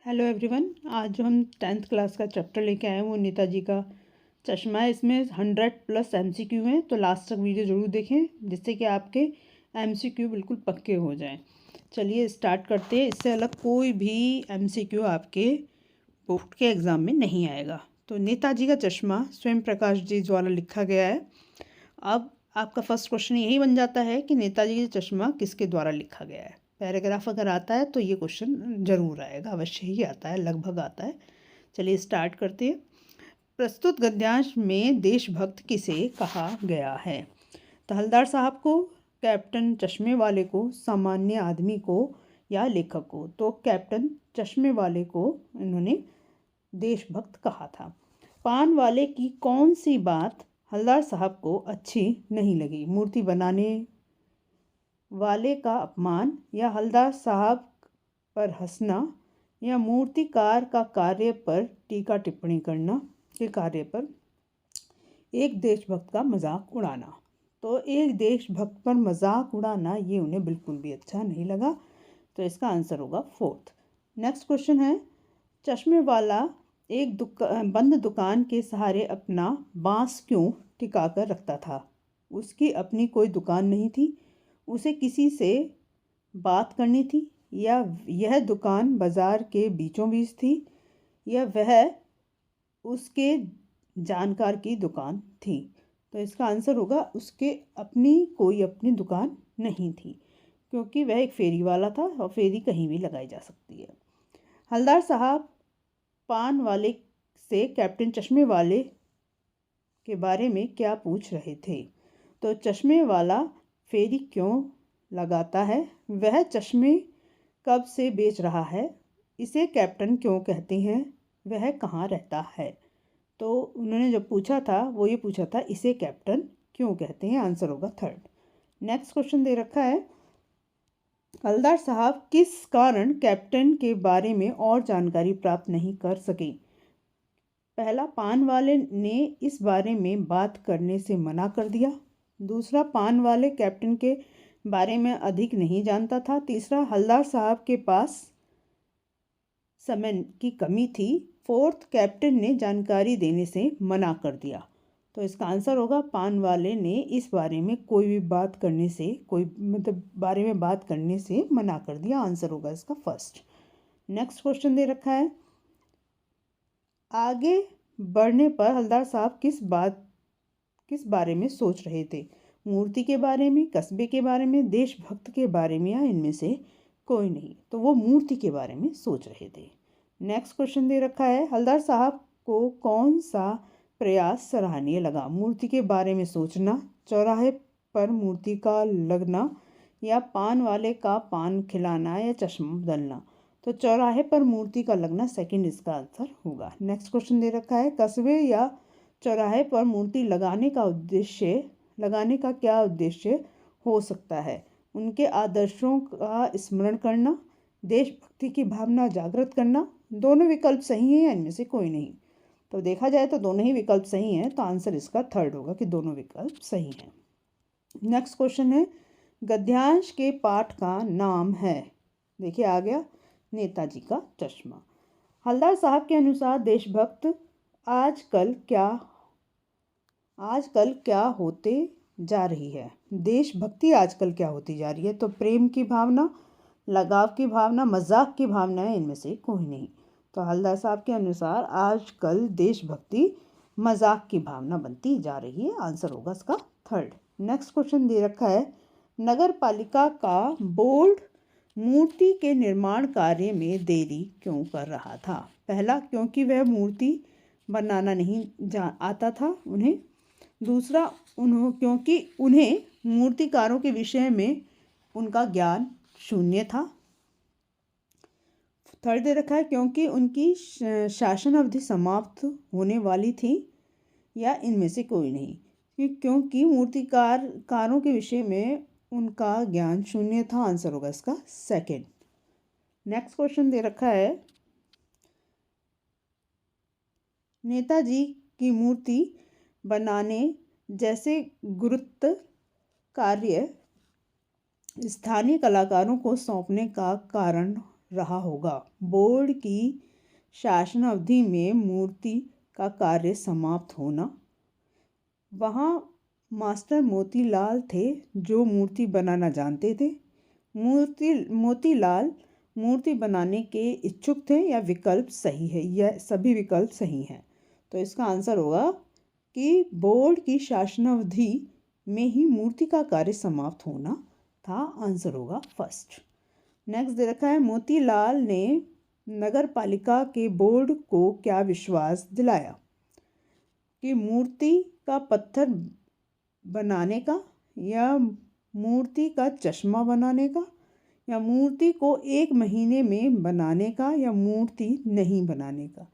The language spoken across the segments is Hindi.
Hello everyone. आज जो हम 10th क्लास का चैप्टर लेके आए हैं वो नेताजी का चश्मा है। इसमें 100+ MCQ हैं, तो लास्ट तक वीडियो ज़रूर देखें जिससे कि आपके MCQ बिल्कुल पक्के हो जाएं। चलिए स्टार्ट करते हैं। इससे अलग कोई भी MCQ आपके बोर्ड के एग्ज़ाम में नहीं आएगा। तो नेताजी का चश्मा स्वयं प्रकाश जी द्वारा लिखा गया है। अब आपका फर्स्ट क्वेश्चन यही बन जाता है कि नेताजी का चश्मा किसके द्वारा लिखा गया है। पैराग्राफ अगर आता है तो ये क्वेश्चन ज़रूर आएगा, अवश्य ही आता है, लगभग आता है। चलिए स्टार्ट करते हैं। प्रस्तुत गद्यांश में देशभक्त किसे कहा गया है। तो हवलदार साहब को, कैप्टन चश्मे वाले को, सामान्य आदमी को या लेखक को। तो कैप्टन चश्मे वाले को इन्होंने देशभक्त कहा था। पान वाले की कौन सी बात हवलदार साहब को अच्छी नहीं लगी। मूर्ति बनाने वाले का अपमान, या हवलदार साहब पर हंसना, या मूर्तिकार का कार्य पर टीका टिप्पणी करना के कार्य पर एक देशभक्त का मजाक उड़ाना। तो एक देशभक्त पर मजाक उड़ाना ये उन्हें बिल्कुल भी अच्छा नहीं लगा, तो इसका आंसर होगा 4th। नेक्स्ट क्वेश्चन है, चश्मे वाला एक बंद दुकान के सहारे अपना बांस क्यों टिका कर रखता था। उसकी अपनी कोई दुकान नहीं थी, उसे किसी से बात करनी थी, या यह दुकान बाजार के बीचों बीच थी, या वह उसके जानकार की दुकान थी। तो इसका आंसर होगा उसके कोई अपनी दुकान नहीं थी, क्योंकि वह एक फेरी वाला था और फेरी कहीं भी लगाई जा सकती है। हवलदार साहब पान वाले से कैप्टन चश्मे वाले के बारे में क्या पूछ रहे थे। तो चश्मे वाला फेरी क्यों लगाता है, वह चश्मे कब से बेच रहा है, इसे कैप्टन क्यों कहते हैं, वह कहाँ रहता है। तो उन्होंने जब पूछा था वो ये पूछा था इसे कैप्टन क्यों कहते हैं। आंसर होगा 3rd। नेक्स्ट क्वेश्चन दे रखा है, हवलदार साहब किस कारण कैप्टन के बारे में और जानकारी प्राप्त नहीं कर सके। पहला, पान वाले ने इस बारे में बात करने से मना कर दिया। दूसरा, पान वाले कैप्टन के बारे में अधिक नहीं जानता था। तीसरा, हवलदार साहब के पास समय की कमी थी। 4th, कैप्टन ने जानकारी देने से मना कर दिया। तो इसका आंसर होगा पान वाले ने इस बारे में कोई भी बात करने से बारे में बात करने से मना कर दिया। आंसर होगा इसका 1st। नेक्स्ट क्वेश्चन दे रखा है, आगे बढ़ने पर हवलदार साहब किस बारे में सोच रहे थे। मूर्ति के बारे में, कस्बे के बारे में, देशभक्त के बारे में, या इनमें से कोई नहीं। तो वो मूर्ति के बारे में सोच रहे थे। नेक्स्ट क्वेश्चन दे रखा है, हवलदार साहब को कौन सा प्रयास सराहनीय लगा। मूर्ति के बारे में सोचना, चौराहे पर मूर्ति का लगना, या पान वाले का पान खिलाना, या चश्मा बदलना। तो चौराहे पर मूर्ति का लगना 2nd इसका आंसर होगा। नेक्स्ट क्वेश्चन दे रखा है, कस्बे या चौराहे पर मूर्ति लगाने का क्या उद्देश्य हो सकता है। उनके आदर्शों का स्मरण करना, देशभक्ति की भावना जागृत करना। दोनों विकल्प सही हैं या इनमें से कोई नहीं। तो देखा जाए तो दोनों ही विकल्प सही हैं, तो आंसर इसका 3rd होगा कि दोनों विकल्प सही हैं। नेक्स्ट क्वेश्चन है, गद्यांश के पाठ का नाम है। देखिए आ गया, नेताजी का चश्मा। हवलदार साहब के अनुसार देशभक्त आजकल क्या होते जा रही है। देशभक्ति आजकल क्या होती जा रही है। तो प्रेम की भावना, लगाव की भावना, मजाक की भावना है, इनमें से कोई नहीं। तो हवलदार साहब के अनुसार आजकल देशभक्ति मजाक की भावना बनती जा रही है। आंसर होगा इसका 3rd। नेक्स्ट क्वेश्चन दे रखा है, नगर पालिका का बोर्ड मूर्ति के निर्माण कार्य में देरी क्यों कर रहा था। पहला, क्योंकि वह मूर्ति बनाना नहीं आता था उन्हें। दूसरा, क्योंकि उन्हें मूर्तिकारों के विषय में उनका ज्ञान शून्य था। 3rd दे रखा है, क्योंकि उनकी शासन अवधि समाप्त होने वाली थी, या इनमें से कोई नहीं। क्योंकि मूर्तिकारों के विषय में उनका ज्ञान शून्य था। आंसर होगा इसका 2nd। नेक्स्ट क्वेश्चन दे रखा है, नेताजी की मूर्ति बनाने जैसे गुरुत्व कार्य स्थानीय कलाकारों को सौंपने का कारण रहा होगा। बोर्ड की शासन अवधि में मूर्ति का कार्य समाप्त होना। वहाँ मास्टर मोतीलाल थे जो मूर्ति बनाना जानते थे। मोतीलाल मूर्ति बनाने के इच्छुक थे या विकल्प सही है? यह सभी विकल्प सही हैं। तो इसका आंसर होगा कि बोर्ड की शासनावधि में ही मूर्ति का कार्य समाप्त होना था। आंसर होगा फर्स्ट। नेक्स्ट दे रखा है, मोतीलाल ने नगर पालिका के बोर्ड को क्या विश्वास दिलाया कि मूर्ति का पत्थर बनाने का, या मूर्ति का चश्मा बनाने का, या मूर्ति को 1 महीने में बनाने का, या मूर्ति नहीं बनाने का।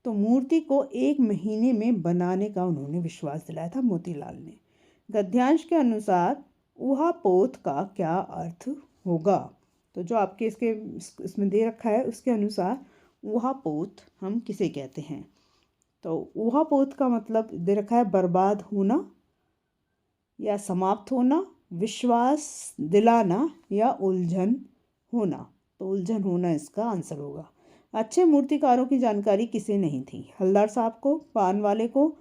तो मूर्ति को 1 महीने में बनाने का उन्होंने विश्वास दिलाया था मोतीलाल ने। गद्यांश के अनुसार ऊहापोत का क्या अर्थ होगा? तो जो आपके इसमें दे रखा है उसके अनुसार ऊहापोत हम किसे कहते हैं? तो ऊहापोत का मतलब दे रखा है बर्बाद होना या समाप्त होना, विश्वास दिलाना या उलझन होना। तो उलझन होना इसका आंसर होगा। अच्छे मूर्तिकारों की जानकारी किसे नहीं थी? हलदार साहब को, पान वाले को,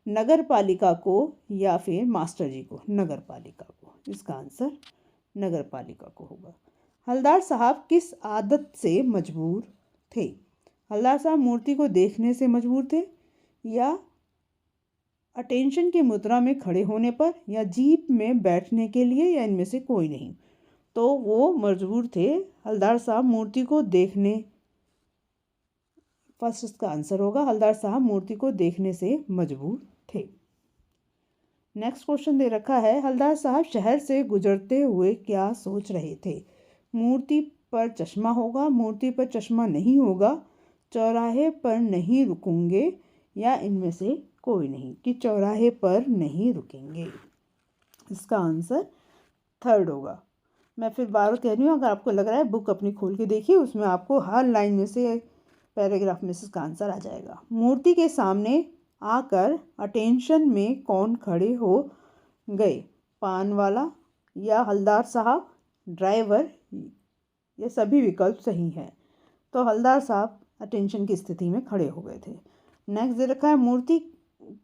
नगर पालिका को, या फिर मास्टर जी को? नगर पालिका को। इसका आंसर नगर पालिका को होगा। हलदार साहब किस आदत से मजबूर थे? हलदार साहब मूर्ति को देखने से मजबूर थे, या अटेंशन की मुद्रा में खड़े होने पर, या जीप में बैठने के लिए, या इनमें से कोई नहीं? तो वो मजबूर थे। हलदार साहब मूर्ति को देखने, फर्स्ट इसका आंसर होगा। हलदार साहब मूर्ति को देखने से मजबूर थे। नेक्स्ट क्वेश्चन दे रखा है, हलदार साहब शहर से गुजरते हुए क्या सोच रहे थे? मूर्ति पर चश्मा होगा, मूर्ति पर चश्मा नहीं होगा, चौराहे पर नहीं रुकेंगे, या इनमें से कोई नहीं? कि चौराहे पर नहीं रुकेंगे। इसका आंसर थर्ड होगा। मैं फिर बार कह रही हूँ, अगर आपको लग रहा है बुक अपनी खोल के देखिए, उसमें आपको हर लाइन में से, पैराग्राफ में से इसका आंसर आ जाएगा। मूर्ति के सामने आकर अटेंशन में कौन खड़े हो गए? पान वाला या हलदार साहब, ड्राइवर? ये सभी विकल्प सही हैं। तो हलदार साहब अटेंशन की स्थिति में खड़े हो गए थे। नेक्स्ट दे रखा है, मूर्ति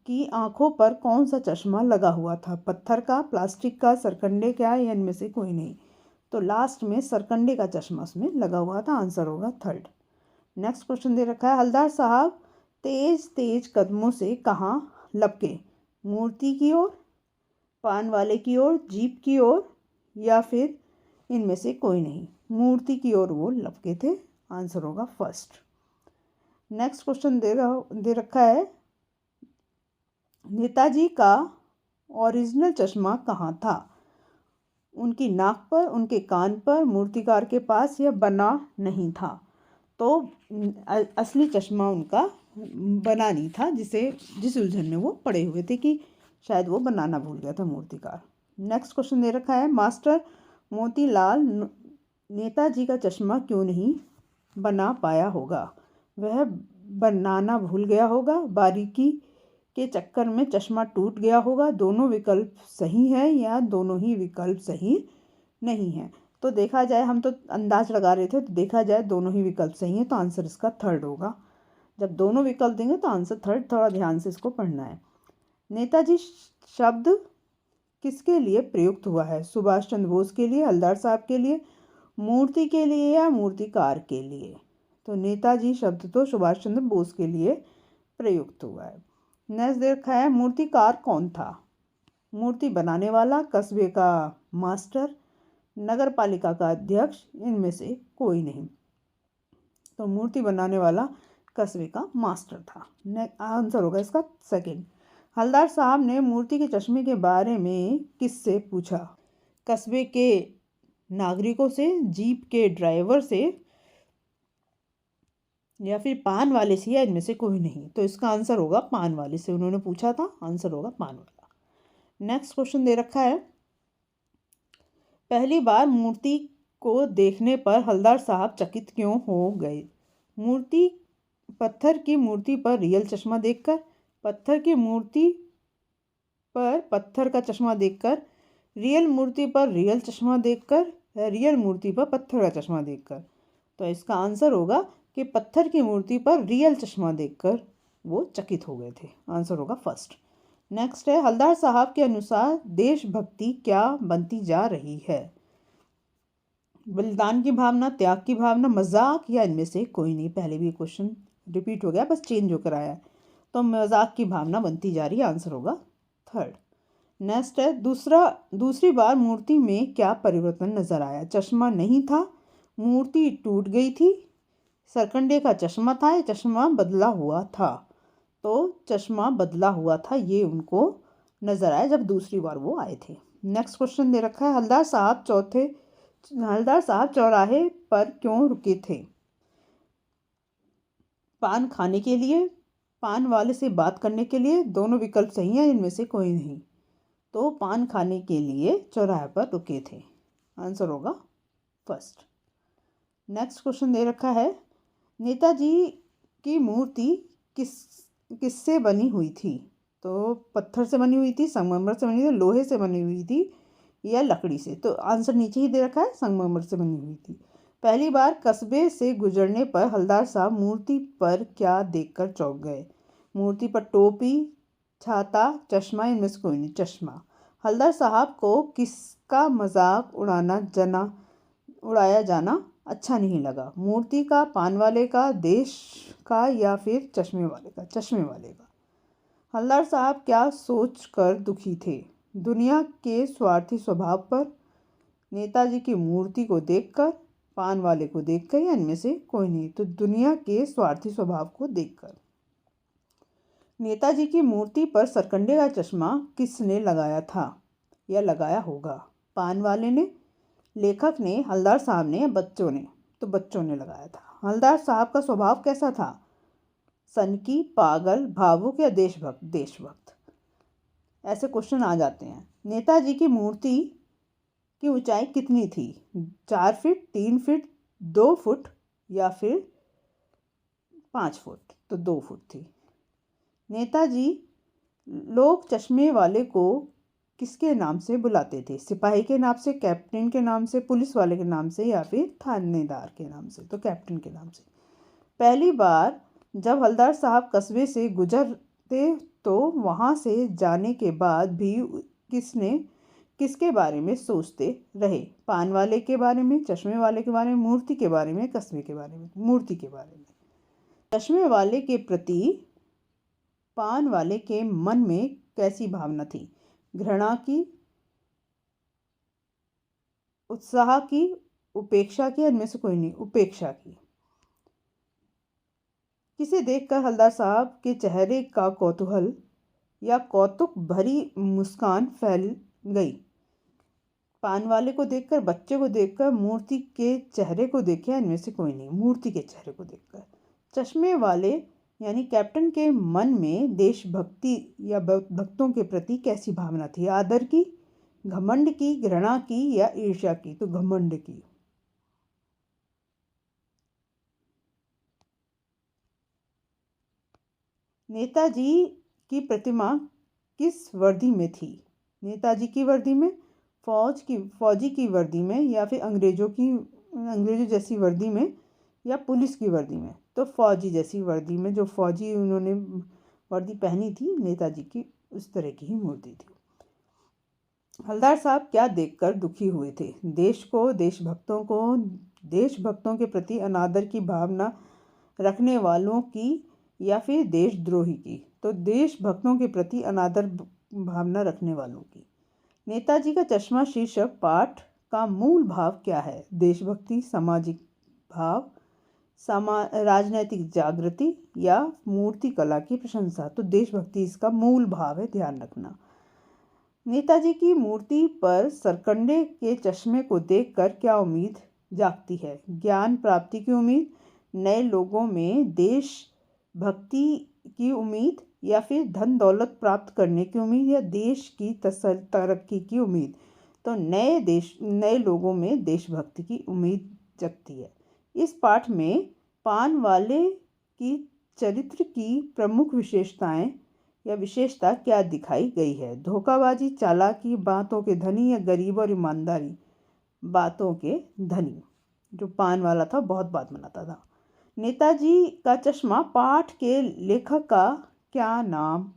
की आंखों पर कौन सा चश्मा लगा हुआ था? पत्थर का, प्लास्टिक का, सरकंडे का, या इनमें से कोई नहीं? तो लास्ट में सरकंडे का चश्मा उसमें लगा हुआ था। आंसर होगा थर्ड। नेक्स्ट क्वेश्चन दे रखा है, हलदार साहब तेज तेज कदमों से कहाँ लपके? मूर्ति की ओर, पान वाले की ओर, जीप की ओर, या फिर इनमें से कोई नहीं? मूर्ति की ओर वो लपके थे। आंसर होगा फर्स्ट। नेक्स्ट क्वेश्चन दे रखा है, नेताजी का ओरिजिनल चश्मा कहाँ था? उनकी नाक पर, उनके कान पर, मूर्तिकार के पास, या बना नहीं था? तो असली चश्मा उनका बना नहीं था, जिस उलझन में वो पड़े हुए थे कि शायद वो बनाना भूल गया था मूर्तिकार। नेक्स्ट क्वेश्चन दे रखा है, मास्टर मोतीलाल नेताजी का चश्मा क्यों नहीं बना पाया होगा? वह बनाना भूल गया होगा, बारीकी के चक्कर में चश्मा टूट गया होगा, दोनों विकल्प सही हैं, या दोनों ही विकल्प सही नहीं हैं? तो देखा जाए, हम तो अंदाज लगा रहे थे, तो देखा जाए दोनों ही विकल्प सही हैं, तो आंसर इसका थर्ड होगा। जब दोनों विकल्प देंगे तो आंसर थर्ड। थोड़ा ध्यान से इसको पढ़ना है। नेताजी शब्द किसके लिए प्रयुक्त हुआ है? सुभाष चंद्र बोस के लिए, हलदार साहब के लिए, मूर्ति के लिए, या मूर्तिकार के लिए? तो नेताजी शब्द तो सुभाष चंद्र बोस के लिए प्रयुक्त हुआ है। नेक्स्ट दे रखा है, मूर्तिकार कौन था? मूर्ति बनाने वाला, कस्बे का मास्टर, नगर पालिका का अध्यक्ष, इनमें से कोई नहीं? तो मूर्ति बनाने वाला कस्बे का मास्टर था। आंसर होगा इसका सेकंड। हलदार साहब ने मूर्ति के चश्मे के बारे में किससे पूछा? कस्बे के नागरिकों से, जीप के ड्राइवर से, या फिर पान वाले से, या इनमें से कोई नहीं? तो इसका आंसर होगा पान वाले से उन्होंने पूछा था। आंसर होगा पान वाला। नेक्स्ट क्वेश्चन दे रखा है, पहली बार मूर्ति को देखने पर हलदार साहब चकित क्यों हो गए? पत्थर की मूर्ति पर रियल चश्मा देखकर, पत्थर की मूर्ति पर पत्थर का चश्मा देखकर, रियल मूर्ति पर रियल चश्मा देखकर, रियल मूर्ति पर पत्थर का चश्मा देखकर? तो इसका आंसर होगा कि पत्थर की मूर्ति पर रियल चश्मा देखकर वो चकित हो गए थे। आंसर होगा फर्स्ट। नेक्स्ट है, हलदार साहब के अनुसार देशभक्ति क्या बनती जा रही है? बलिदान की भावना, त्याग की भावना, मजाक या इनमें से कोई नहीं। पहले भी क्वेश्चन रिपीट हो गया, बस चेंज होकर आया है। तो मजाक की भावना बनती जा रही है, आंसर होगा थर्ड। नेक्स्ट है, दूसरी बार मूर्ति में क्या परिवर्तन नजर आया? चश्मा नहीं था, मूर्ति टूट गई थी, सरकंडे का चश्मा था, चश्मा बदला हुआ था। तो चश्मा बदला हुआ था, ये उनको नजर आया जब दूसरी बार वो आए थे। नेक्स्ट क्वेश्चन दे रखा है, हलदार साहब चौराहे पर क्यों रुके थे? पान खाने के लिए, पान वाले से बात करने के लिए, दोनों विकल्प सही हैं, इनमें से कोई नहीं। तो पान खाने के लिए चौराहे पर रुके थे, आंसर होगा फर्स्ट। नेक्स्ट क्वेश्चन दे रखा है, नेताजी की मूर्ति किससे बनी हुई थी? तो पत्थर से बनी हुई थी, संगमरमर से बनी हुई थी, लोहे से बनी हुई थी या लकड़ी से? तो आंसर नीचे ही दे रखा है, संगमरमर से बनी हुई थी। पहली बार कस्बे से गुजरने पर हलदार साहब मूर्ति पर क्या देखकर चौंक गए? मूर्ति पर टोपी, छाता, चश्मा, इनमें से कोई नहीं। चश्मा। हलदार साहब को किसका मजाक उड़ाया जाना अच्छा नहीं लगा? मूर्ति का, पान वाले का, देश का या फिर चश्मे वाले का? चश्मे वाले का। हलदार साहब क्या सोचकर दुखी थे? दुनिया के स्वार्थी स्वभाव पर, नेताजी की मूर्ति को देखकर, पान वाले को देखकर या इनमें से कोई नहीं? तो दुनिया के स्वार्थी स्वभाव को देखकर। नेताजी की मूर्ति पर सरकंडे का चश्मा किसने लगाया था या लगाया होगा? पान वाले ने, लेखक ने, हलदार साहब ने या बच्चों ने? तो बच्चों ने लगाया था। हलदार साहब का स्वभाव कैसा था? सनकी, पागल, भावुक या देशभक्त? देशभक्त। ऐसे क्वेश्चन आ जाते हैं। नेताजी की मूर्ति की ऊंचाई कितनी थी? 4 फीट, 3 फीट, 2 फुट या फिर 5 फुट? तो 2 फुट थी। नेताजी लोग चश्मे वाले को किसके नाम से बुलाते थे? सिपाही के नाम से, कैप्टन के नाम से, पुलिस वाले के नाम से या फिर थानेदार के नाम से? तो कैप्टन के नाम से। पहली बार जब हलदार साहब कस्बे से गुजरते तो वहाँ से जाने के बाद भी किसके बारे में सोचते रहे? पान वाले के बारे में, चश्मे वाले के बारे में, मूर्ति के बारे में, कस्बे के बारे में? मूर्ति के बारे में। चश्मे वाले के प्रति पान वाले के मन में कैसी भावना थी? घृणा की, उत्साह की, उपेक्षा की, इनमें से कोई नहीं। उपेक्षा की। किसे देखकर हलदार साहब के चेहरे का कौतूहल या कौतुक भरी मुस्कान फैल गई? पान वाले को देखकर, बच्चे को देखकर, मूर्ति के चेहरे को देख, इनमें से कोई नहीं। मूर्ति के चेहरे को देखकर। चश्मे वाले यानी कैप्टन के मन में देशभक्ति या भक्तों के प्रति कैसी भावना थी? आदर की, घमंड की, घृणा की या ईर्ष्या की? तो घमंड की। नेताजी की प्रतिमा किस वर्दी में थी? नेताजी की वर्दी में, फौजी की वर्दी में या फिर अंग्रेजों जैसी वर्दी में या पुलिस की वर्दी में? तो फौजी जैसी वर्दी में। जो फौजी उन्होंने वर्दी पहनी थी नेताजी की, उस तरह की ही मूर्ति थी। हलदार साहब क्या देखकर दुखी हुए थे? देश को, देशभक्तों के प्रति अनादर की भावना रखने वालों की या फिर देशद्रोही की? तो देशभक्तों के प्रति अनादर भावना रखने वालों की। नेताजी का चश्मा शीर्षक पाठ का मूल भाव क्या है? देशभक्ति, सामाजिक भाव, राजनैतिक जागृति या मूर्ति कला की प्रशंसा? तो देशभक्ति इसका मूल भाव है, ध्यान रखना। नेताजी की मूर्ति पर सरकंडे के चश्मे को देखकर क्या उम्मीद जागती है? ज्ञान प्राप्ति की उम्मीद, नए लोगों में देशभक्ति की उम्मीद या फिर धन दौलत प्राप्त करने की उम्मीद या देश की तरक्की की उम्मीद? तो नए लोगों में देशभक्ति की उम्मीद जगती है। इस पाठ में पान वाले की चरित्र की प्रमुख विशेषता क्या दिखाई गई है? धोखाबाजी, चालाकी, बातों के धनी या गरीब और ईमानदारी? बातों के धनी। जो पान वाला था बहुत बात बनाता था। नेताजी का चश्मा पाठ के लेखक का क्या नाम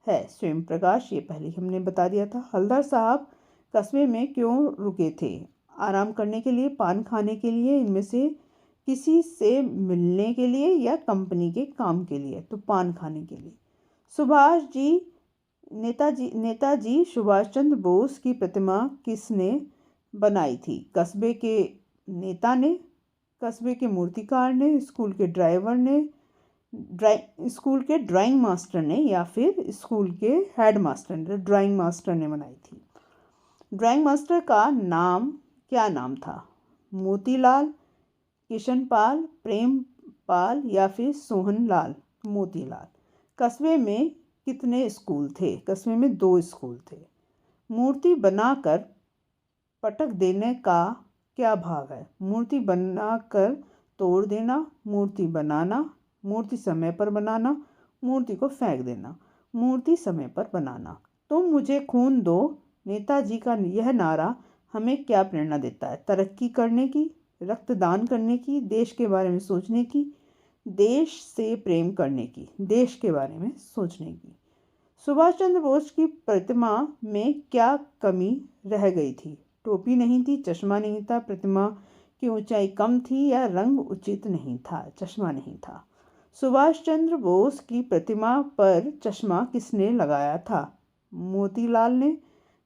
है? स्वयं प्रकाश, ये पहले हमने बता दिया था। हलदर साहब कस्बे में क्यों रुके थे? आराम करने के लिए, पान खाने के लिए, इनमें से किसी से मिलने के लिए या कंपनी के काम के लिए? तो पान खाने के लिए। सुभाष जी नेताजी सुभाष चंद्र बोस की प्रतिमा किसने बनाई थी? कस्बे के नेता ने, कस्बे के मूर्तिकार ने, स्कूल के ड्राइवर ने, स्कूल के ड्राइंग मास्टर ने, या फिर स्कूल के हेड मास्टर ने? ड्राइंग मास्टर ने बनाई थी। ड्राइंग मास्टर का नाम क्या नाम था? मोतीलाल, किशनपाल, प्रेमपाल या फिर सोहनलाल? मोतीलाल। कस्बे में कितने स्कूल थे? कस्बे में 2 स्कूल थे। मूर्ति बनाकर पटक देने का क्या भाव है? मूर्ति बनाकर तोड़ देना, मूर्ति बनाना, मूर्ति समय पर बनाना, मूर्ति को फेंक देना। मूर्ति समय पर बनाना। तुम मुझे खून दो, नेताजी का यह नारा हमें क्या प्रेरणा देता है? तरक्की करने की, रक्तदान करने की, देश के बारे में सोचने की, देश से प्रेम करने की, देश के बारे में सोचने की। सुभाष चंद्र बोस की प्रतिमा में क्या कमी रह गई थी? टोपी नहीं थी, चश्मा नहीं था, प्रतिमा की ऊंचाई कम थी या रंग उचित नहीं था? चश्मा नहीं था। सुभाष चंद्र बोस की प्रतिमा पर चश्मा किसने लगाया था? मोतीलाल ने,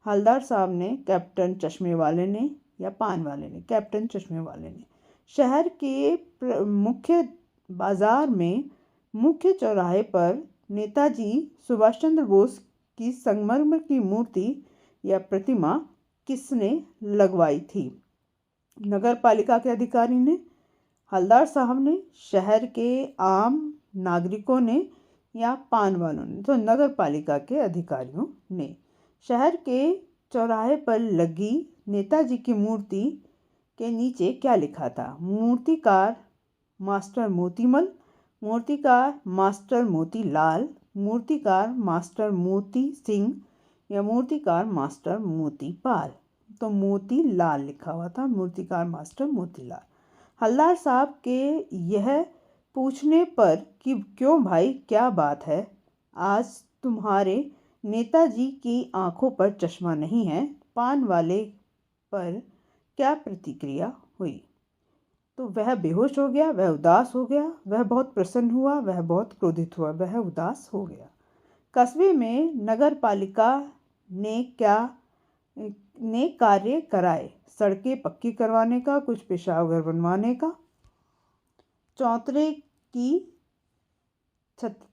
हलदर साहब ने, कैप्टन चश्मे वाले ने या पान वाले ने? कैप्टन चश्मे वाले ने। शहर के मुख्य बाजार में मुख्य चौराहे पर नेताजी सुभाष चंद्र बोस की संगमरमर की मूर्ति या प्रतिमा किसने लगवाई थी? नगर पालिका के अधिकारी ने, हलदर साहब ने, शहर के आम नागरिकों ने या पान वालों ने? तो नगर पालिका के अधिकारियों ने। शहर के चौराहे पर लगी नेताजी की मूर्ति के नीचे क्या लिखा था? मूर्तिकार मास्टर मोतीमल, मूर्तिकार मास्टर मोतीलाल, मूर्तिकार मास्टर मोती सिंह या मूर्तिकार मास्टर मोतीपाल? तो मोतीलाल लिखा हुआ था, मूर्तिकार मास्टर मोतीलाल। हलदर साहब के यह पूछने पर कि क्यों भाई क्या बात है, आज तुम्हारे नेताजी की आंखों पर चश्मा नहीं है, पान वाले पर क्या प्रतिक्रिया हुई? तो वह बेहोश हो गया, वह उदास हो गया, वह बहुत प्रसन्न हुआ, वह बहुत क्रोधित हुआ, वह उदास हो गया। कस्बे में नगर पालिका ने कार्य कराए? सड़कें पक्की करवाने का, कुछ पेशाब घर बनवाने का,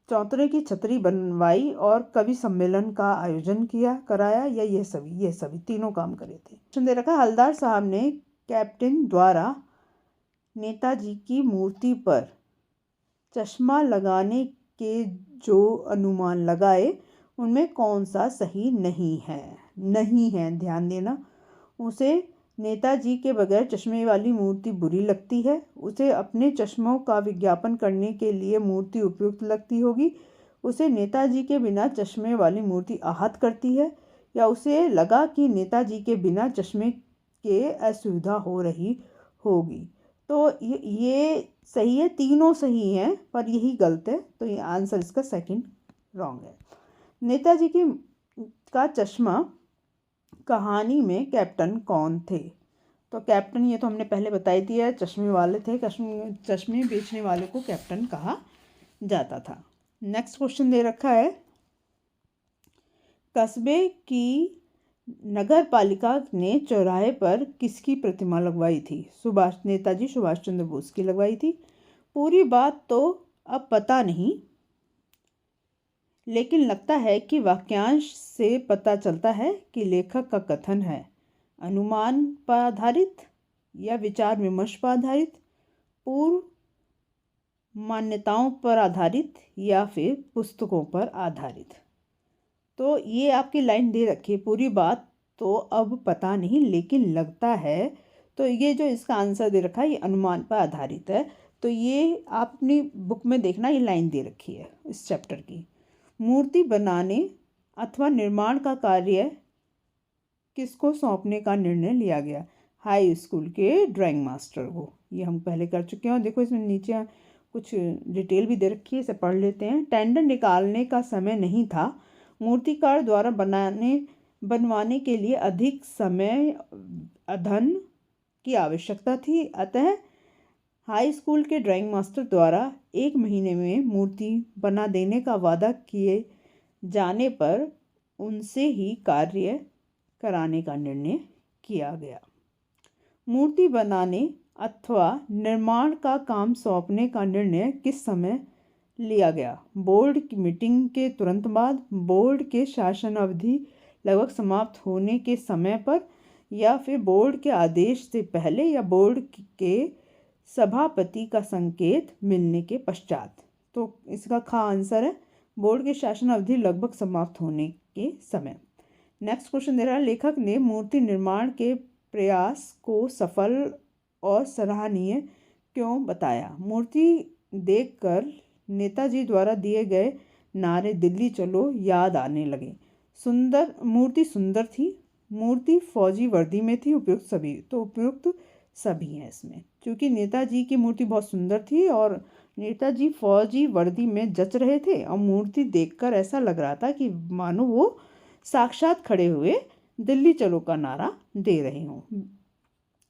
चौतरे की छतरी बनवाई और कवि सम्मेलन का आयोजन कराया, या ये सभी तीनों काम करे थे। क्वेश्चन दे रखा, हलदर साहब ने कैप्टन द्वारा नेताजी की मूर्ति पर चश्मा लगाने के जो अनुमान लगाए उनमें कौन सा सही नहीं है? ध्यान देना। उसे नेताजी के बगैर चश्मे वाली मूर्ति बुरी लगती है, उसे अपने चश्मों का विज्ञापन करने के लिए मूर्ति उपयुक्त लगती होगी, उसे नेताजी के बिना चश्मे वाली मूर्ति आहत करती है, या उसे लगा कि नेताजी के बिना चश्मे के असुविधा हो रही होगी। तो ये सही है, तीनों सही हैं पर यही गलत है, तो ये आंसर इसका सेकंड रॉन्ग है। नेताजी का चश्मा कहानी में कैप्टन कौन थे? तो कैप्टन ये तो हमने पहले बता ही दिया है, चश्मे वाले थे, चश्मे बेचने वाले को कैप्टन कहा जाता था। नेक्स्ट क्वेश्चन दे रखा है, कस्बे की नगर पालिका ने चौराहे पर किसकी प्रतिमा लगवाई थी? नेताजी सुभाष चंद्र बोस की लगवाई थी। पूरी बात तो अब पता नहीं, लेकिन लगता है कि वाक्यांश से पता चलता है कि लेखक का कथन है अनुमान पर आधारित या विचार विमर्श पर आधारित, पूर्व मान्यताओं पर आधारित या फिर पुस्तकों पर आधारित। तो ये आपकी लाइन दे रखी है, पूरी बात तो अब पता नहीं लेकिन लगता है, तो ये जो इसका आंसर दे रखा है ये अनुमान पर आधारित है। तो ये आप अपनी बुक में देखना, ये लाइन दे रखी है इस चैप्टर की। मूर्ति बनाने अथवा निर्माण का कार्य किसको सौंपने का निर्णय लिया गया? हाई स्कूल के ड्राइंग मास्टर को। ये हम पहले कर चुके हैं। और देखो इसमें नीचे कुछ डिटेल भी दे रखी है, इसे पढ़ लेते हैं। टेंडर निकालने का समय नहीं था। मूर्तिकार द्वारा बनवाने के लिए अधिक समय धन की आवश्यकता थी। अतः हाई स्कूल के ड्राइंग मास्टर द्वारा 1 महीने में मूर्ति बना देने का वादा किए जाने पर उनसे ही कार्य कराने का निर्णय किया गया। मूर्ति बनाने अथवा निर्माण का काम सौंपने का निर्णय किस समय लिया गया? बोर्ड की मीटिंग के तुरंत बाद, बोर्ड के शासन अवधि लगभग समाप्त होने के समय पर, या फिर बोर्ड के आदेश से पहले, या बोर्ड के सभापति का संकेत मिलने के पश्चात। तो इसका खा आंसर है बोर्ड के शासन अवधि लगभग समाप्त होने के समय। नेक्स्ट क्वेश्चन दे रहा है, लेखक ने मूर्ति निर्माण के प्रयास को सफल और सराहनीय क्यों बताया? मूर्ति देखकर नेताजी द्वारा दिए गए नारे दिल्ली चलो याद आने लगे। मूर्ति सुंदर थी, मूर्ति फौजी वर्दी में थी, उपयुक्त सभी। तो उपयुक्त सभी हैं इसमें, क्योंकि नेताजी की मूर्ति बहुत सुंदर थी और नेताजी फौजी वर्दी में जच रहे थे और मूर्ति देखकर ऐसा लग रहा था कि मानो वो साक्षात खड़े हुए दिल्ली चलो का नारा दे रहे हों।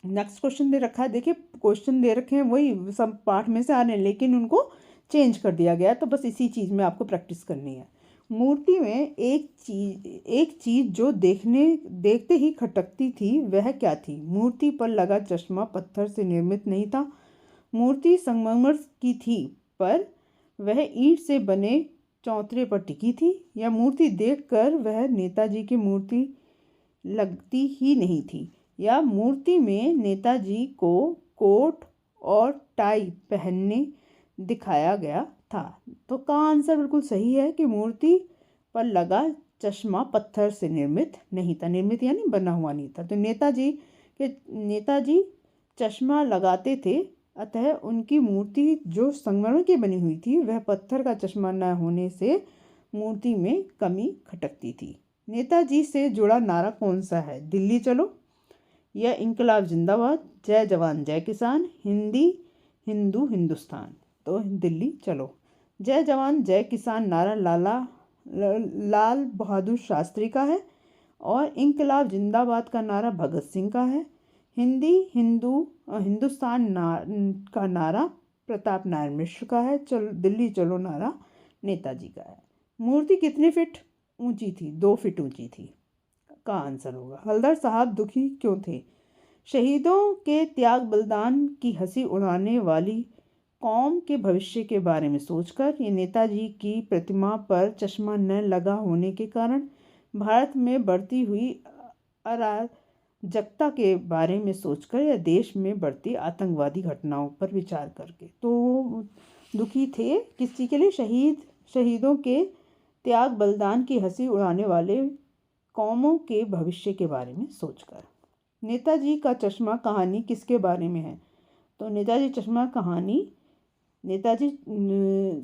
नेक्स्ट क्वेश्चन दे रखा है, देखिए क्वेश्चन दे रखे हैं वही सब पाठ में से आ रहे हैं, लेकिन उनको चेंज कर दिया गया, तो बस इसी चीज़ में आपको प्रैक्टिस करनी है। मूर्ति में एक चीज़ जो देखते ही खटकती थी, वह क्या थी? मूर्ति पर लगा चश्मा पत्थर से निर्मित नहीं था। मूर्ति संगमरमर की थी, पर वह ईंट से बने चौतरे पर टिकी थी। या मूर्ति देखकर वह नेताजी की मूर्ति लगती ही नहीं थी। या मूर्ति में नेताजी को कोट और टाई पहनने दिखाया गया था। तो का आंसर बिल्कुल सही है कि मूर्ति पर लगा चश्मा पत्थर से निर्मित नहीं था। निर्मित यानी बना हुआ नहीं था। तो नेताजी चश्मा लगाते थे, अतः उनकी मूर्ति जो संगमरमर की बनी हुई थी, वह पत्थर का चश्मा न होने से मूर्ति में कमी खटकती थी। नेताजी से जुड़ा नारा कौन सा है? दिल्ली चलो, या इंकलाब जिंदाबाद, जय जवान जय किसान, हिंदी हिंदू हिंदुस्तान। तो दिल्ली चलो। जय जवान जय किसान नारा लाल बहादुर शास्त्री का है, और इंकलाब जिंदाबाद का नारा भगत सिंह का है। हिंदी हिंदुस्तान का नारा प्रताप नारायण मिश्र का है। दिल्ली चलो नारा नेताजी का है। मूर्ति कितने फीट ऊंची थी? 2 फीट ऊंची थी। का आंसर होगा। हवलदार साहब दुखी क्यों थे? शहीदों के त्याग बलिदान की हंसी उड़ाने वाली कौम के भविष्य के बारे में सोचकर, ये नेताजी की प्रतिमा पर चश्मा न लगा होने के कारण, भारत में बढ़ती हुई अराजकता के बारे में सोचकर, या देश में बढ़ती आतंकवादी घटनाओं पर विचार करके। तो दुखी थे किसी के लिए? शहीदों के त्याग बलिदान की हंसी उड़ाने वाले कौमों के भविष्य के बारे में सोचकर। नेताजी का चश्मा कहानी किसके बारे में है? तो नेताजी चश्मा कहानी नेताजी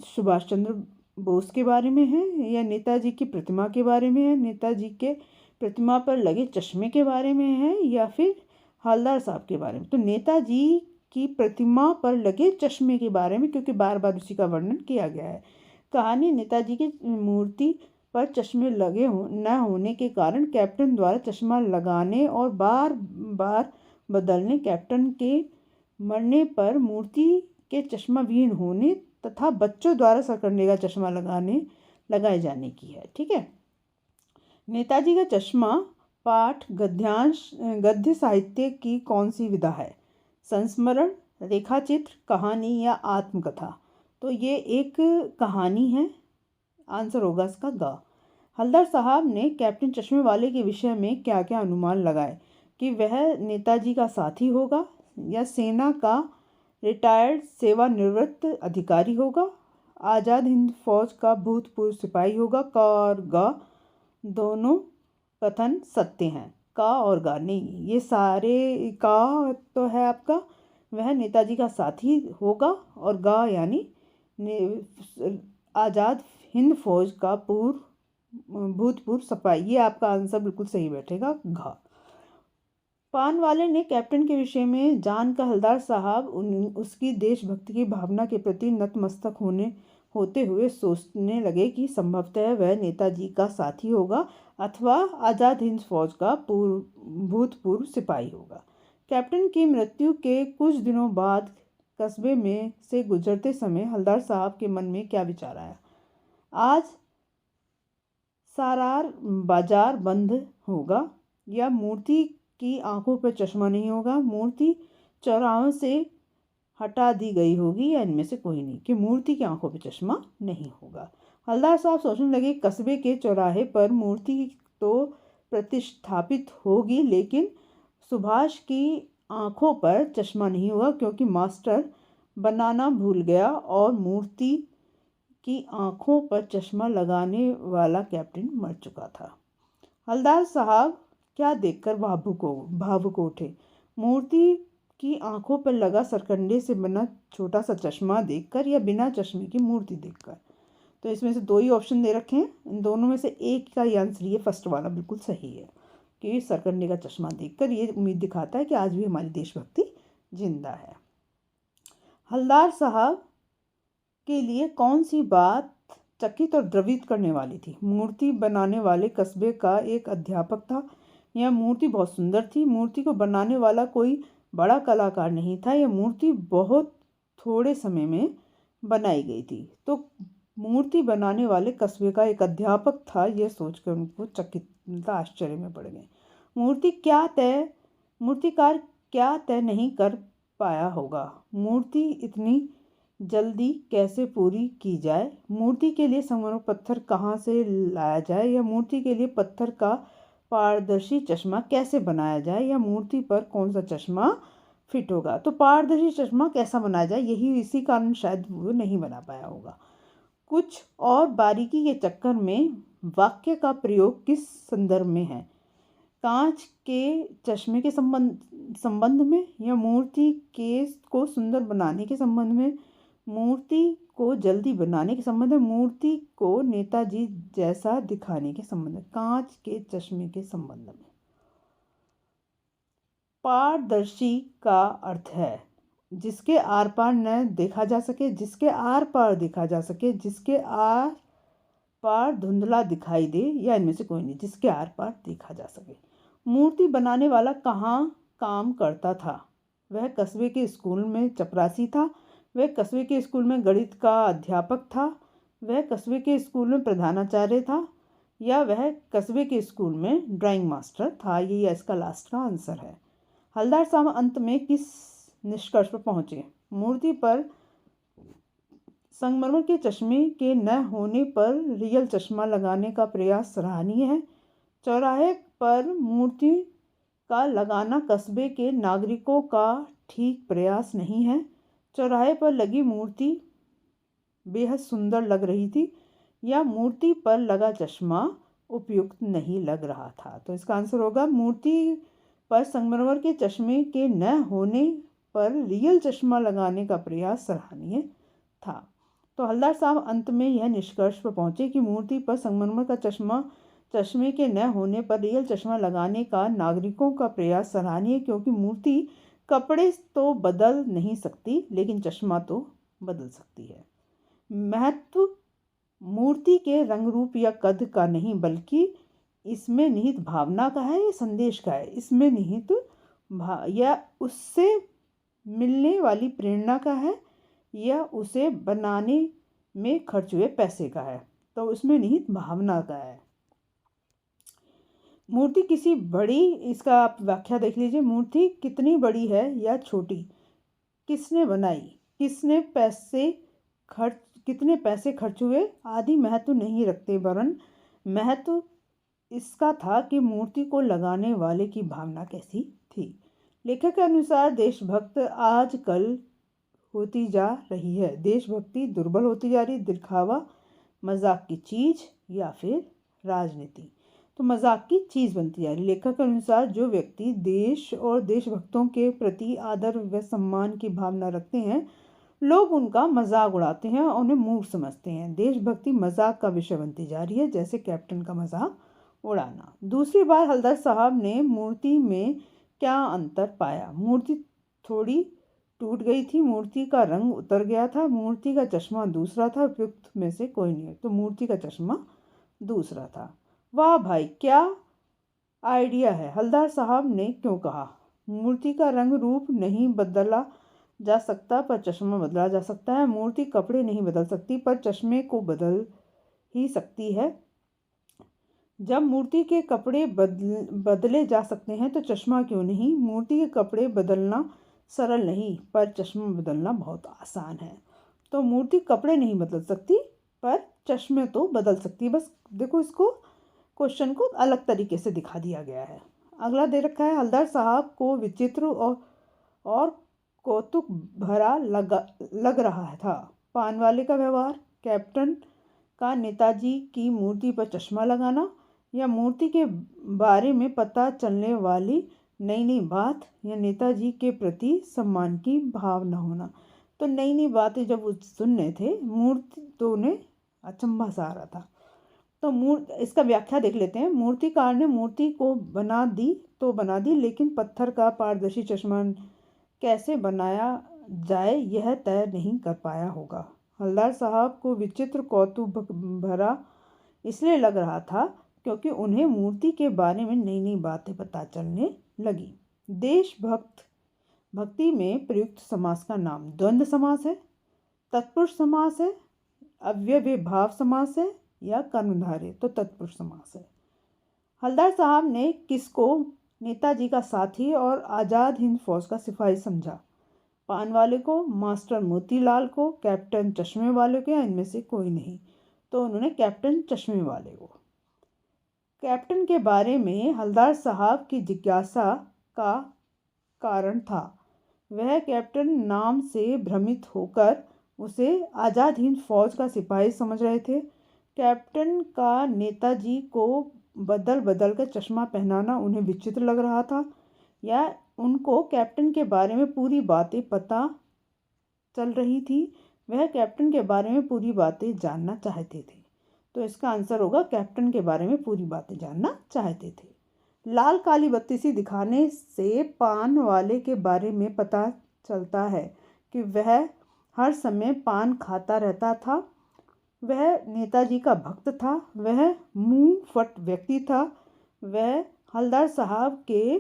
सुभाष चंद्र बोस के बारे में है, या नेताजी की प्रतिमा के बारे में है, नेताजी के प्रतिमा पर लगे चश्मे के बारे में है, या फिर हवलदार साहब के बारे में? तो नेताजी की प्रतिमा पर लगे चश्मे के बारे में, क्योंकि बार बार उसी का वर्णन किया गया है। कहानी नेताजी की मूर्ति पर चश्मे लगे न होने के कारण कैप्टन द्वारा चश्मा लगाने और बार बार बदलने, कैप्टन के मरने पर मूर्ति के चश्मा विहीन होने, तथा बच्चों द्वारा सरकंडे का चश्मा लगाए जाने की है। ठीक है। नेताजी का चश्मा पाठ गद्य साहित्य की कौन सी विधा है? संस्मरण, रेखाचित्र, कहानी, या आत्मकथा? तो ये एक कहानी है। आंसर होगा इसका ग। हवलदार साहब ने कैप्टन चश्मे वाले के विषय में क्या क्या अनुमान लगाए? कि वह नेताजी का साथी होगा, या सेना का रिटायर्ड सेवानिवृत्त अधिकारी होगा, आज़ाद हिंद फौज का भूतपूर्व सिपाही होगा। क और ग दोनों कथन सत्य हैं। का और गा नहीं, ये सारे का तो है आपका, वह नेताजी का साथी होगा, और गा यानी आज़ाद हिंद फौज का भूतपूर्व सिपाही। ये आपका आंसर बिल्कुल सही बैठेगा, घ। पान वाले ने कैप्टन के विषय में जानकर हवलदार साहब उसकी देशभक्ति की भावना के प्रति नतमस्तक होते हुए सोचने लगे कि संभवतः वह नेताजी का साथी होगा अथवा आज़ाद हिंद फौज का भूतपूर्व सिपाही होगा। कैप्टन की मृत्यु के कुछ दिनों बाद कस्बे में से गुजरते समय हवलदार साहब के मन में क्या विचार आया। आज सारार बाजार बंद होगा या मूर्ति की आंखों पर चश्मा नहीं होगा, मूर्ति चौराहों से हटा दी गई होगी या इनमें से कोई नहीं, कि मूर्ति की आंखों पर चश्मा नहीं होगा। हवलदार साहब सोचने लगे कस्बे के चौराहे पर मूर्ति तो प्रतिष्ठापित होगी लेकिन सुभाष की आंखों पर चश्मा नहीं होगा क्योंकि मास्टर बनाना भूल गया और मूर्ति की आंखों पर चश्मा लगाने वाला कैप्टन मर चुका था। हवलदार साहब क्या देखकर भावुक उठे। मूर्ति की आंखों पर लगा सरकंडे से बना छोटा सा चश्मा देखकर या बिना चश्मे की मूर्ति देखकर। तो इसमें से दो ही ऑप्शन दे रखे हैं, इन दोनों में से एक का ही आंसर ये फर्स्ट वाला बिल्कुल सही है कि सरकंडे का चश्मा देखकर ये उम्मीद दिखाता है कि आज भी हमारी देशभक्ति जिंदा है। हवलदार साहब के लिए कौन सी बात चकित और द्रवित करने वाली थी। मूर्ति बनाने वाले कस्बे का एक अध्यापक था। यह मूर्ति बहुत सुंदर थी। मूर्ति को बनाने वाला कोई बड़ा कलाकार नहीं था। यह मूर्ति बहुत थोड़े समय में बनाई गई थी। तो मूर्ति बनाने वाले कस्बे का एक अध्यापक था। यह सोचकर उनको चकित आश्चर्य में पड़ गए। मूर्तिकार क्या तय नहीं कर पाया होगा। मूर्ति इतनी जल्दी कैसे पूरी की जाए। मूर्ति के लिए संगमरमर पत्थर कहाँ से लाया जाए या मूर्ति के लिए पत्थर का पारदर्शी चश्मा कैसे बनाया जाए या मूर्ति पर कौन सा चश्मा फिट होगा। तो पारदर्शी चश्मा कैसा बनाया जाए, यही इसी कारण शायद वो नहीं बना पाया होगा। कुछ और बारीकी के चक्कर में वाक्य का प्रयोग किस संदर्भ में है। कांच के चश्मे के संबंध में या मूर्ति को सुंदर बनाने के संबंध में, मूर्ति को जल्दी बनाने के संबंध में, मूर्ति को नेताजी जैसा दिखाने के संबंध में, कांच के चश्मे के संबंध में। पारदर्शी का अर्थ है जिसके आर पार न देखा जा सके, जिसके आर पार देखा जा सके, जिसके आर पार धुंधला दिखाई दे या इनमें से कोई नहीं, जिसके आर पार देखा जा सके। मूर्ति बनाने वाला कहाँ काम करता था। वह कस्बे के स्कूल में चपरासी था। वह कस्बे के स्कूल में गणित का अध्यापक था। वह कस्बे के स्कूल में प्रधानाचार्य था या वह कस्बे के स्कूल में ड्राइंग मास्टर था। ये इसका लास्ट का आंसर है। हवलदार साहब अंत में किस निष्कर्ष पर पहुंचे। मूर्ति पर संगमरमर के चश्मे के न होने पर रियल चश्मा लगाने का प्रयास सराहनीय है। चौराहे पर मूर्ति का लगाना कस्बे के नागरिकों का ठीक प्रयास नहीं है। चौराहे पर लगी मूर्ति बेहद सुंदर लग रही थी या मूर्ति पर लगा चश्मा उपयुक्त नहीं लग रहा था। तो इसका आंसर होगा मूर्ति पर संगमरमर के चश्मे के न होने पर रियल चश्मा लगाने का प्रयास सराहनीय था। तो हवलदार साहब अंत में यह निष्कर्ष पर पहुंचे कि मूर्ति पर संगमरमर का चश्मे के न होने पर रियल चश्मा लगाने का नागरिकों का प्रयास सराहनीय, क्योंकि मूर्ति कपड़े तो बदल नहीं सकती लेकिन चश्मा तो बदल सकती है। महत्व मूर्ति के रंग रूप या कद का नहीं बल्कि इसमें निहित भावना का है या संदेश का है। इसमें निहित या उससे मिलने वाली प्रेरणा का है या उसे बनाने में खर्च हुए पैसे का है। तो उसमें निहित भावना का है। मूर्ति किसी बड़ी, इसका आप व्याख्या देख लीजिए। मूर्ति कितनी बड़ी है या छोटी, किसने बनाई, कितने पैसे खर्च हुए आदि महत्व नहीं रखते, वरन महत्व इसका था कि मूर्ति को लगाने वाले की भावना कैसी थी। लेखक के अनुसार देशभक्त आजकल होती जा रही है। देशभक्ति दुर्बल होती जा रही, दिखावा मजाक की चीज या फिर राजनीति तो मजाक की चीज बनती जा रही। लेखक के अनुसार जो व्यक्ति देश और देशभक्तों के प्रति आदर व सम्मान की भावना रखते हैं, लोग उनका मजाक उड़ाते हैं और उन्हें मूर्ख समझते हैं। देशभक्ति मजाक का विषय बनती जा रही है, जैसे कैप्टन का मजाक उड़ाना। दूसरी बार हवलदार साहब ने मूर्ति में क्या अंतर पाया? मूर्ति थोड़ी टूट गई थी, मूर्ति का रंग उतर गया था, मूर्ति का चश्मा दूसरा था, उपयुक्त में से कोई नहीं है। तो मूर्ति का चश्मा दूसरा था। वाह भाई, क्या आइडिया है। हलदार साहब ने क्यों कहा? मूर्ति का रंग रूप नहीं बदला जा सकता पर चश्मा बदला जा सकता है। मूर्ति कपड़े नहीं बदल सकती पर चश्मे को बदल ही सकती है। जब मूर्ति के कपड़े बदले जा सकते हैं तो चश्मा क्यों नहीं? मूर्ति के कपड़े बदलना सरल नहीं पर चश्मा बदलना बहुत आसान है। तो मूर्ति कपड़े नहीं बदल सकती पर चश्मे तो बदल सकती है। बस देखो, इसको क्वेश्चन को अलग तरीके से दिखा दिया गया है। अगला दे रखा है, हलदार साहब को विचित्र और कौतुक भरा लग रहा था। पान वाले का व्यवहार, कैप्टन का नेताजी की मूर्ति पर चश्मा लगाना, या मूर्ति के बारे में पता चलने वाली नई नई बात, या नेताजी के प्रति सम्मान की भावना होना। तो नई नई बातें जब वो सुन रहे थे, मूर्ति तो उन्हें अचंभा सा आ रहा था। तो इसका व्याख्या देख लेते हैं। मूर्तिकार ने मूर्ति को बना दी, लेकिन पत्थर का पारदर्शी चश्मा कैसे बनाया जाए यह तय नहीं कर पाया होगा। हलदार साहब को विचित्र कौतूहल भरा इसलिए लग रहा था क्योंकि उन्हें मूर्ति के बारे में नई नई बातें पता चलने लगी। भक्ति में प्रयुक्त समास का नाम द्वंद्व समास है, तत्पुरुष समास है, अव्ययभाव समास है, या कर्मधारय। तो तत्पुरुष समास है। हलदार साहब ने किसको नेताजी का साथी और आज़ाद हिंद फौज का सिपाही समझा? पान वाले को, मास्टर मोतीलाल को, कैप्टन चश्मे वाले को, या इनमें से कोई नहीं? तो उन्होंने कैप्टन चश्मे वाले को। कैप्टन के बारे में हलदार साहब की जिज्ञासा का कारण था। वह कैप्टन नाम से भ्रमित होकर उसे आज़ाद हिंद फौज का सिपाही समझ रहे थे। कैप्टन का नेताजी को बदल बदल कर चश्मा पहनाना उन्हें विचित्र लग रहा था, या उनको कैप्टन के बारे में पूरी बातें पता चल रही थी। वह कैप्टन के बारे में पूरी बातें जानना चाहते थे। तो इसका आंसर होगा कैप्टन के बारे में पूरी बातें जानना चाहते थे। लाल काली बत्ती सी दिखाने से पान वाले के बारे में पता चलता है कि वह हर समय पान खाता रहता था। वह नेताजी का भक्त था। वह मुंह फट व्यक्ति था। वह हलदार साहब के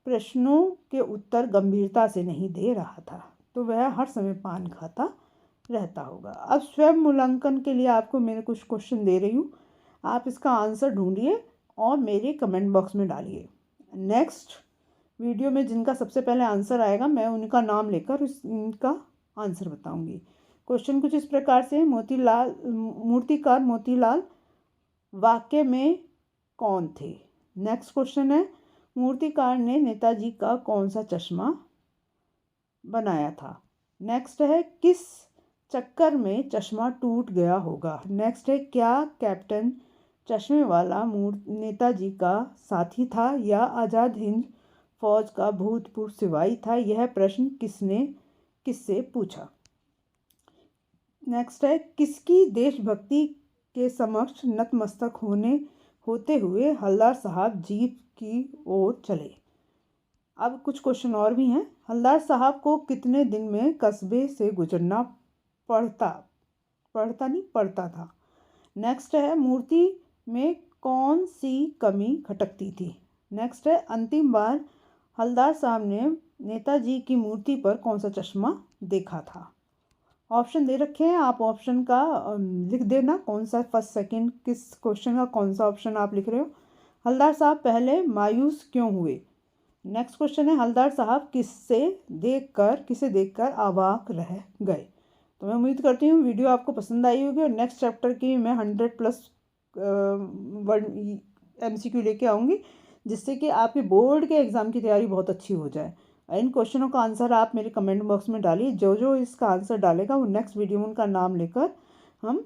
प्रश्नों के उत्तर गंभीरता से नहीं दे रहा था। तो वह हर समय पान खाता रहता होगा। अब स्वयं मूल्यांकन के लिए आपको मेरे कुछ क्वेश्चन दे रही हूँ। आप इसका आंसर ढूंढिए और मेरे कमेंट बॉक्स में डालिए। नेक्स्ट वीडियो में जिनका सबसे पहले आंसर आएगा मैं उनका नाम लेकर इनका आंसर बताऊंगी। क्वेश्चन कुछ इस प्रकार से, मूर्तिकार मोतीलाल वाक्य में कौन थे? नेक्स्ट क्वेश्चन है, मूर्तिकार ने नेताजी का कौन सा चश्मा बनाया था? नेक्स्ट है, किस चक्कर में चश्मा टूट गया होगा? नेक्स्ट है, क्या कैप्टन चश्मे वाला नेताजी का साथी था या आज़ाद हिंद फौज का भूतपूर्व सिपाही था? यह प्रश्न किससे पूछा? नेक्स्ट है, किसकी देशभक्ति के समक्ष नतमस्तक होते हुए हलदार साहब जीप की ओर चले? अब कुछ क्वेश्चन और भी हैं। हलदार साहब को कितने दिन में कस्बे से गुजरना पड़ता था? नेक्स्ट है, मूर्ति में कौन सी कमी खटकती थी? नेक्स्ट है, अंतिम बार हलदार साहब ने नेताजी की मूर्ति पर कौन सा चश्मा देखा था? ऑप्शन दे रखे हैं, आप ऑप्शन का लिख देना, कौन सा फर्स्ट सेकंड किस क्वेश्चन का कौन सा ऑप्शन आप लिख रहे हो। हलदार साहब पहले मायूस क्यों हुए? नेक्स्ट क्वेश्चन है, हलदार साहब किसे देखकर अवाक रह गए? तो मैं उम्मीद करती हूँ वीडियो आपको पसंद आई होगी और नेक्स्ट चैप्टर की मैं 100+ वर्ड MCQ लेके आऊँगी, जिससे कि आपके बोर्ड के एग्ज़ाम की तैयारी बहुत अच्छी हो जाए। इन क्वेश्चनों का आंसर आप मेरे कमेंट बॉक्स में डालिए। जो इसका आंसर डालेगा वो नेक्स्ट वीडियो में उनका नाम लेकर हम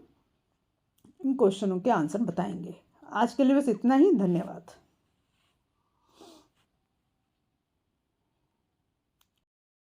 इन क्वेश्चनों के आंसर बताएंगे। आज के लिए बस इतना ही। धन्यवाद।